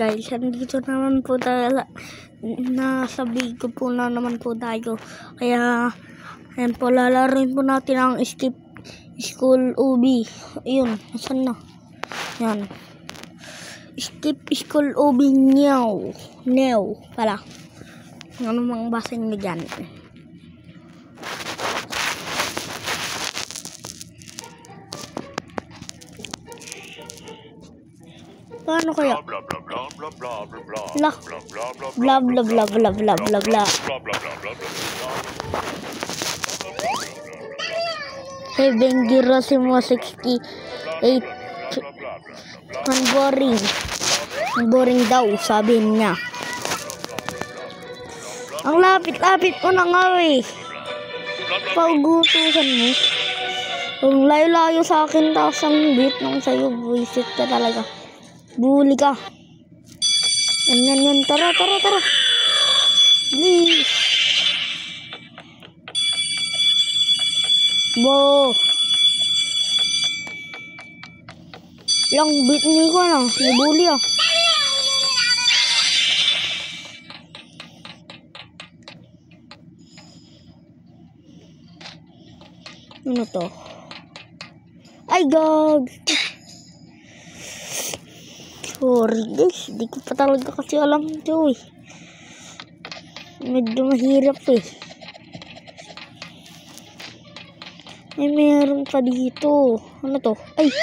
guys, andito naman po tayo, nasa video po na naman po tayo. Kaya ayan po, lalaroin po natin ang Skip School Ubi. Ayun, nasan na? Yan, Skip School Ubi New pala. Ano mang basa nyo dyan? Paano kaya? Lah, bla bla bla bla bla bla bla. Hey, Benjirosimo 68. Ang boring daw, sabi niya. Ang lapit-lapit mo na nga eh. Paugutusan mo. Ang layo-layo sa akin, tapos ang bit nung sa'yo, buisit ka talaga. Buli ka. Yan. Tara. Please. Bo. Lang bit ni ko na. Nabuli ah. Ano to? Ay, gag. Sorry guys, di ko pa talaga kasi alam ito eh. Medyo mahirap eh. Meron pa dito. Ano to? Ay!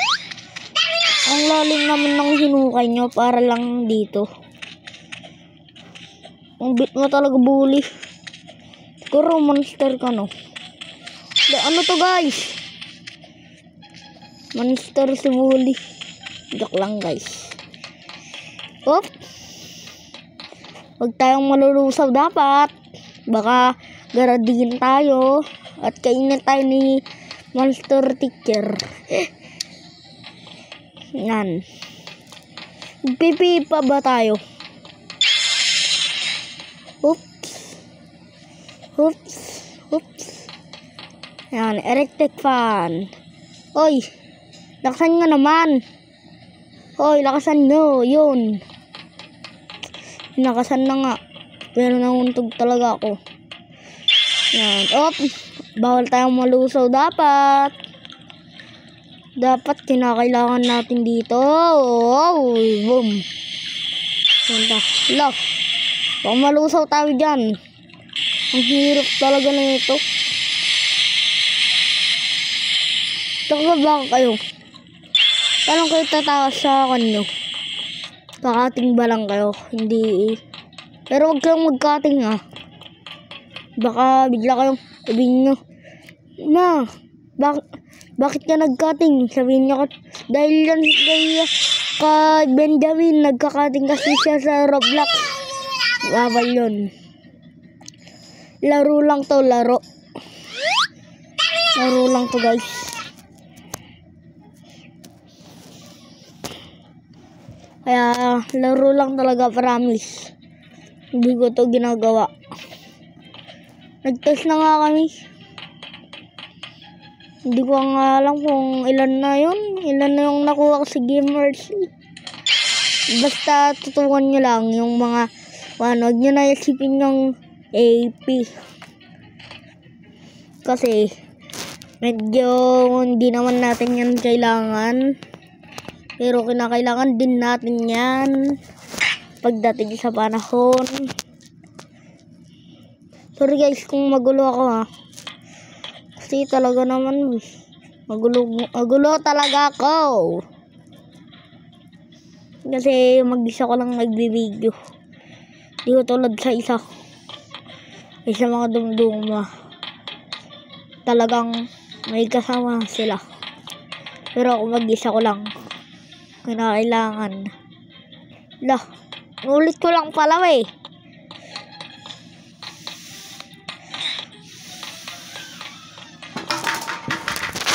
Ang lalim naman ng hinukay nyo para lang dito. Ang bit mo talaga bully. Siguro monster ka no. Ano to guys? Monster si bully. Joke lang guys. Oh, huwag tayong malulusaw dapat. Baka garadin tayo at kainin tayo ni monster teacher. Yan. Pipi pa ba tayo? Oops. Yan, electric fan. Oy, lakasan nga naman. Oy, lakasan nyo, yun. Nakasan na nga. Pero nanguntog talaga ako. Yan. Bawal tayong malusaw dapat. Dapat kinakailangan natin dito. Boom. Punta. Lock. Baka malusaw tayo dyan. Ang hirap talaga na ito. Taka ba kayo? Paano kayo tatakas sa kanyo? Kakating ba lang kayo? Hindi. Pero huwag kayong magkating ah. Baka bigla kayong sabihin nyo, na, bakit ka nagkating? Sabihin nyo, dahil yan ka Benjamin, nagkakating kasi siya sa Roblox. Bawal yun. Laro lang to, laro. Laro lang to guys. Kaya, laro lang talaga, promise. Hindi ko to ginagawa. Nag-test na nga kami. Hindi ko nga alam kung ilan na yun. Ilan na yung nakuha ko sa Gamers. Basta tutukan nyo lang yung mga, huwag nyo na isipin yung AP. Kasi, medyo hindi naman natin yan kailangan. Pero kinakailangan din natin yan pagdating sa panahon. Sorry guys kung magulo ako ha. Kasi talaga naman magulo talaga ako. Kasi mag-isa ko lang nagbibideo. Di ko tulad sa isa. Sa mga dumduma. Talagang may kasama sila. Pero ako mag-isa ko lang. Kinakailangan. Lah, ulit ko lang pala eh.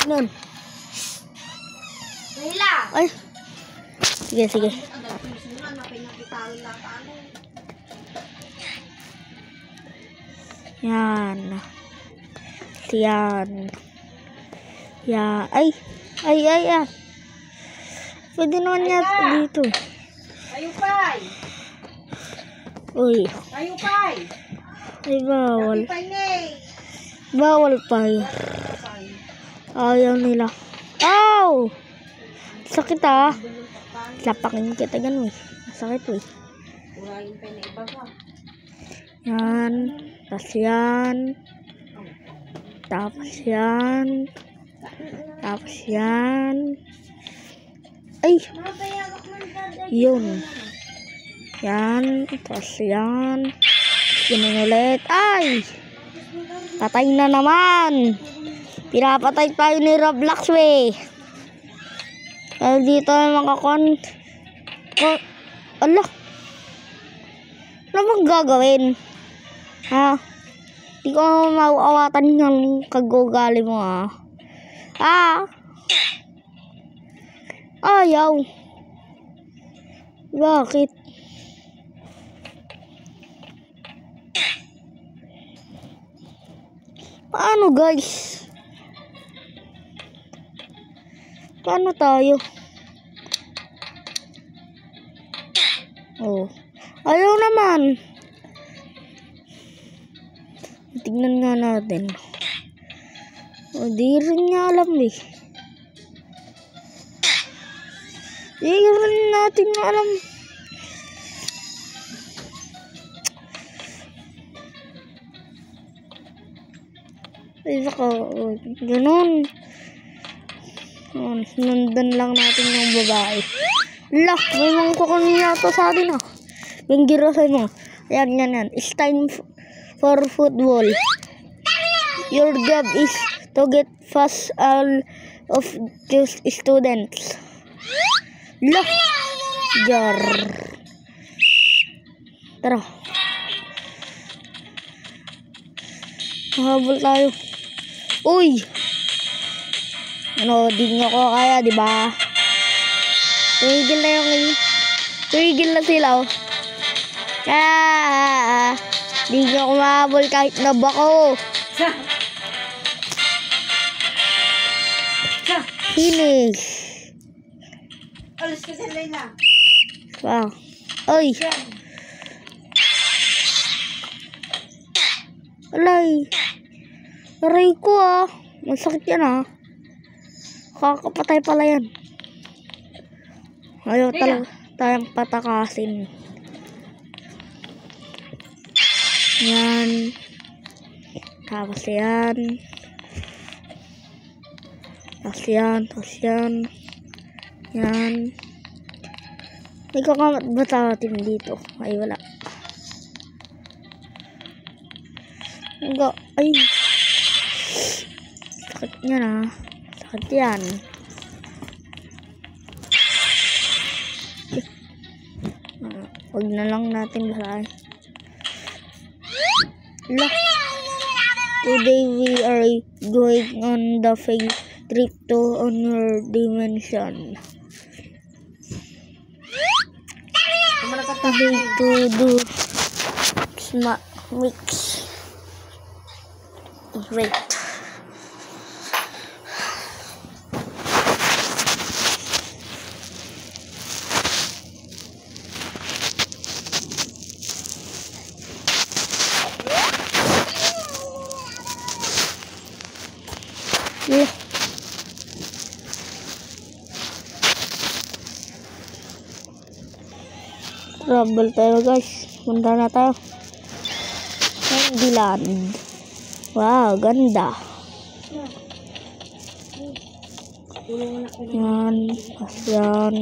Nun. Ay. Sige. Yan. Ay. Pwede naman yata dito. Tayo pay. Uy. Tayo pay. Ay, bawal. Tayo pay ne. Bawal pa yun. Ayaw nila. Ow! Sakit ah. Lapakin kita ganun eh. Sakit eh. Urayin pay na iba ka. Yan. Tapos yan. Tapos yan. Tapos yan. Ay! Yun. Yan. Tapos yan. Ganun ulit. Ay! Patay na naman. Pinapatay tayo ni Roblox we. Kaya dito ay makakon. Ala. Ano bang gagawin? Ha? Di ko mauawatan ng kagugali mo ha. Ah! Ayaw. Bakit? Paano guys? Paano tayo? Oh. Ayaw naman. Tingnan nga natin. O, di rin niya alam eh. Di rin natin alam. Ay, baka, ganun. Sundan lang natin yung babae. Lah, may mga kukunin nato sa atin ah. Yung girosay mo. Yan, yan, yan. It's time for football. Your job is to get fast all of just students. Lah, jar. Tara. Mahabol tayo. Uy! Ano, di nyo ko kaya, di ba? Tumigil na yung... Tumigil na sila, oh. Di nyo ko mahabol kahit na bako. Finish. Alis ka sa Layla. Wow. Uy! Alay. Aray ko ah. Masakit yan ah. Kakapatay pala yan. Ayaw talaga tayong patakasin. Yan. Tapos yan. Tapos yan. Tapos yan. Yan. May kakamat ba natin dito? Ay wala. Ay. Sakit niya na. Sakit yan. Huwag na lang natin bahay. Today we are going on the field trip to another dimension. Today to do smart mix. Great. Yeah. Travel tayo guys. Punta na tayo. Candyland. Wow, ganda. Yan. Yan.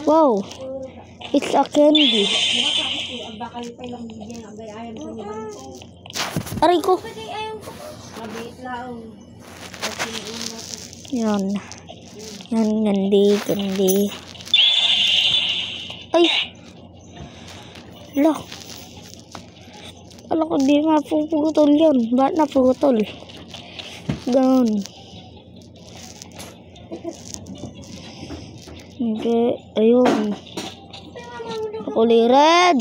Wow. It's a candy. Aray ko. Yan. Yan, candy. Ay. Lah. Alam ko di mapuputol yun. Ba't naputol? Ganon. Hindi. Ayun. Kulay red.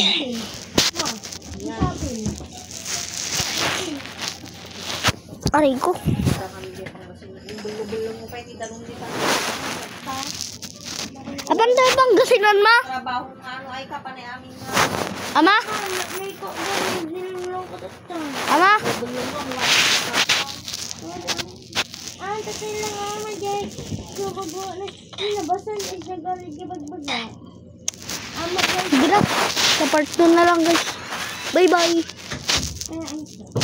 Aray ko. Apan tayo bang gasinan ma? Trabaho nga ano ay kapanay amin nga. Ama? May ko dinulong ko dito. Ama? Bulong ko nga. Ah, tatay lang ako mag-get. Sububo na. Nabasan is nagalit yung bagbaga. Sige na. Sa part 2 na lang guys. Bye bye. Ay,